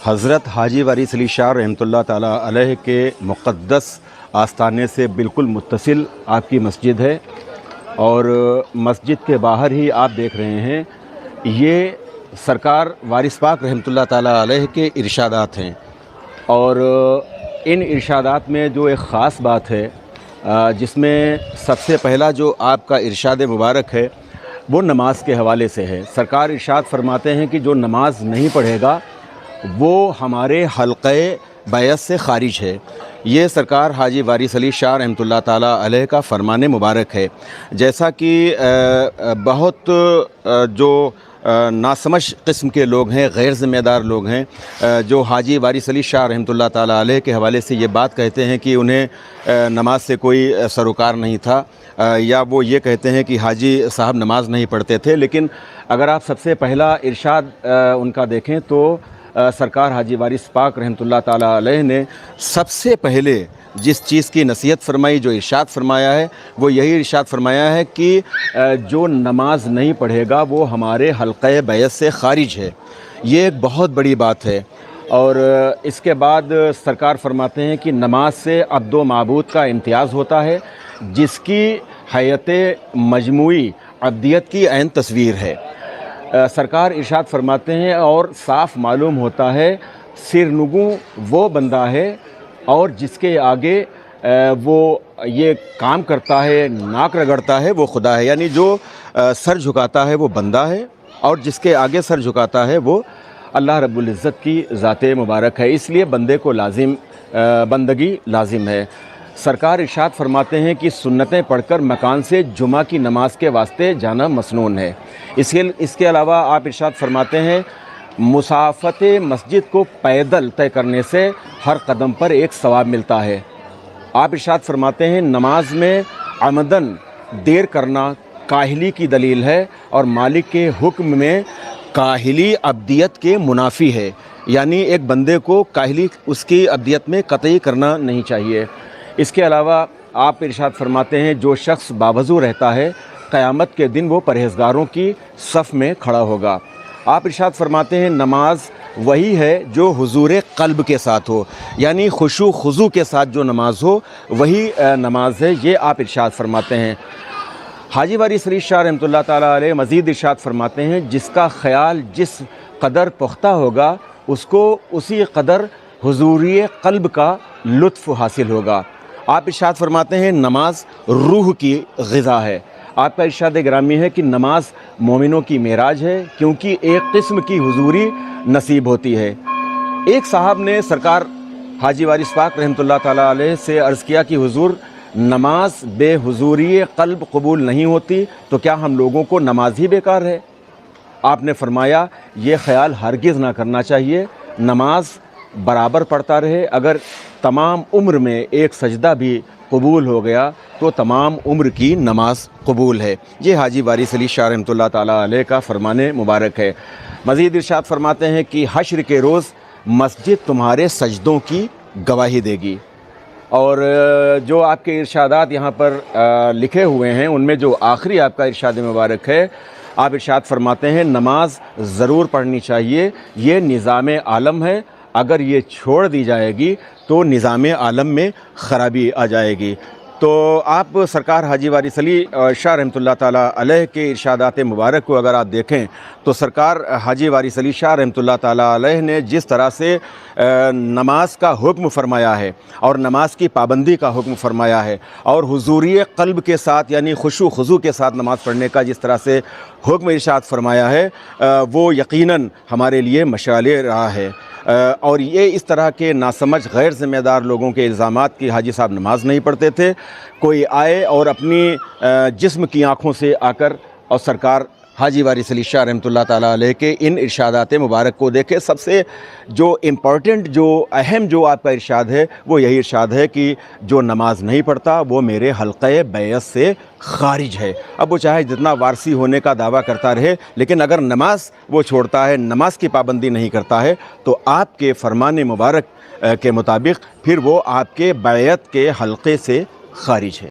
हज़रत हाजी वारिस अली शाह रहमतुल्लाह ताला अलैह के मुक़द्दस आस्ताने से बिल्कुल मुत्तसिल आपकी मस्जिद है और मस्जिद के बाहर ही आप देख रहे हैं, ये सरकार वारिस पाक रहमतुल्लाह ताला अलैह के इरशादात हैं। और इन इरशादात में जो एक ख़ास बात है, जिसमें सबसे पहला जो आपका इरशाद मुबारक है वो नमाज के हवाले से है। सरकार इरशाद फरमाते हैं कि जो नमाज नहीं पढ़ेगा वो हमारे हल्क़े बैत से ख़ारिज है। ये सरकार हाजी वारिस अली शाह रहमतुल्लाह ताला अलैह का फरमान मुबारक है। जैसा कि बहुत जो नासमझ किस्म के लोग हैं, गैर ज़िम्मेदार लोग हैं, जो हाजी वारिस अली शाह रहमतुल्लाह ताला अलैह के हवाले से ये बात कहते हैं कि उन्हें नमाज से कोई सरोकार नहीं था, या वो ये कहते हैं कि हाजी साहब नमाज नहीं पढ़ते थे। लेकिन अगर आप सबसे पहला इरशाद उनका देखें तो सरकार हाजी वारिस पाक रहमतुल्लाह ताला अलैह ने सबसे पहले जिस चीज़ की नसीहत फरमाई, जो इरशाद फरमाया है, वो यही इरशाद फरमाया है कि जो नमाज नहीं पढ़ेगा वो हमारे हल्क़े बैत से ख़ारिज है। ये एक बहुत बड़ी बात है। और इसके बाद सरकार फरमाते हैं कि नमाज से अब्द व माबूद का इम्तियाज़ होता है, जिसकी हैयत मजमूई अब्दियत की ऐन तस्वीर है। सरकार इरशाद फरमाते हैं और साफ़ मालूम होता है, सिरनुगू वो बंदा है और जिसके आगे वो ये काम करता है, नाक रगड़ता है, वो खुदा है। यानी जो सर झुकाता है वो बंदा है और जिसके आगे सर झुकाता है वो अल्लाह रब्बुल इज़्ज़त की ज़ाते मुबारक है। इसलिए बंदे को बंदगी लाजिम है। सरकार इरशाद फरमाते हैं कि सुन्नतें पढ़कर मकान से जुमा की नमाज के वास्ते जाना मसनून है। इसके अलावा आप इरशाद फरमाते हैं, मुसाफत मस्जिद को पैदल तय करने से हर कदम पर एक सवाब मिलता है। आप इरशाद फरमाते हैं, नमाज में अमदन देर करना काहिली की दलील है और मालिक के हुक्म में काहिली अब्दियत के मुनाफी है। यानी एक बंदे को काहिली उसकी अब्दियत में कतई करना नहीं चाहिए। इसके अलावा आप इरशाद फरमाते हैं, जो शख्स बावज़ू रहता है क़यामत के दिन वो परहेज़गारों की सफ़ में खड़ा होगा। आप इरशाद फरमाते हैं, नमाज वही है जो हुजूर क़ल्ब के साथ हो, यानी खुशू खुजू के साथ जो नमाज हो वही नमाज है। ये आप इरशाद फरमाते हैं। हाजी वारिस अली शाह रहमतुल्लाह ताला अलैह मज़ीद इरशाद फरमाते हैं, जिसका ख़याल जिस कदर पुख्ता होगा उसको उसी कदर हुजूरी क़ल्ब का लुत्फ़ हासिल होगा। आप इरशाद फरमाते हैं, नमाज रूह की ग़िज़ा है। आपका इरशाद गिरामी है कि नमाज मोमिनों की मेराज है, क्योंकि एक किस्म की हुजूरी नसीब होती है। एक साहब ने सरकार हाजी वारिस पाक रहमतुल्लाह ताला अलैह से अर्ज़ किया कि हुजूर, नमाज बेहुजूरी क़ल्ब कबूल नहीं होती, तो क्या हम लोगों को नमाज ही बेकार है? आपने फरमाया, ये ख़याल हरगिज़ ना करना चाहिए। नमाज बराबर पढ़ता रहे। अगर तमाम उम्र में एक सजदा भी कबूल हो गया तो तमाम उम्र की नमाज कबूल है। ये हाजी वारिस अली शाह रहमतुल्लाह ताला अलैह का फरमाने मुबारक है। मज़ीद इरशाद फरमाते हैं कि हश्र के रोज़ मस्जिद तुम्हारे सजदों की गवाही देगी। और जो आपके इरशादात यहाँ पर लिखे हुए हैं, उनमें जो आखिरी आपका इरशाद मुबारक है, आप इरशाद फरमाते हैं, नमाज ज़रूर पढ़नी चाहिए, ये निज़ाम आलम है। अगर ये छोड़ दी जाएगी तो निज़ाम आलम में ख़राबी आ जाएगी। तो आप सरकार हाजी वारिस अली शाह रहमतुल्लाह ताला अलैह के इरशादात मुबारक को अगर आप देखें तो सरकार हाजी वारिस अली शाह रहमतुल्लाह ताला अलैह ने जिस तरह से नमाज का हुक्म फरमाया है और नमाज की पाबंदी का हुक्म फरमाया है और हुजूरी क़ल्ब के साथ यानी खुशू खुजू के साथ नमाज पढ़ने का जिस तरह से हुक्म इरशाद फरमाया है, वो यकीनन हमारे लिए मशाले रहा है। और ये इस तरह के नासमझ गैर ज़िम्मेदार लोगों के इल्ज़ामात कि हाजी साहब नमाज नहीं पढ़ते थे, कोई आए और अपनी जिस्म की आँखों से आकर और सरकार हाजी वारिस अली शाह रहमतुल्लाह ताला अलैह के इन इरशादात मुबारक को देखे। सबसे जो इम्पॉर्टेंट, जो अहम जो आपका इरशाद है वो यही इरशाद है कि जो नमाज नहीं पढ़ता वो मेरे हल्क़े बैत से ख़ारिज है। अब वो चाहे जितना वारसी होने का दावा करता रहे, लेकिन अगर नमाज वो छोड़ता है, नमाज की पाबंदी नहीं करता है, तो आपके फरमान मुबारक के मुताबिक फिर वो आपके बैत के हल्क़े से ख़ारिज है।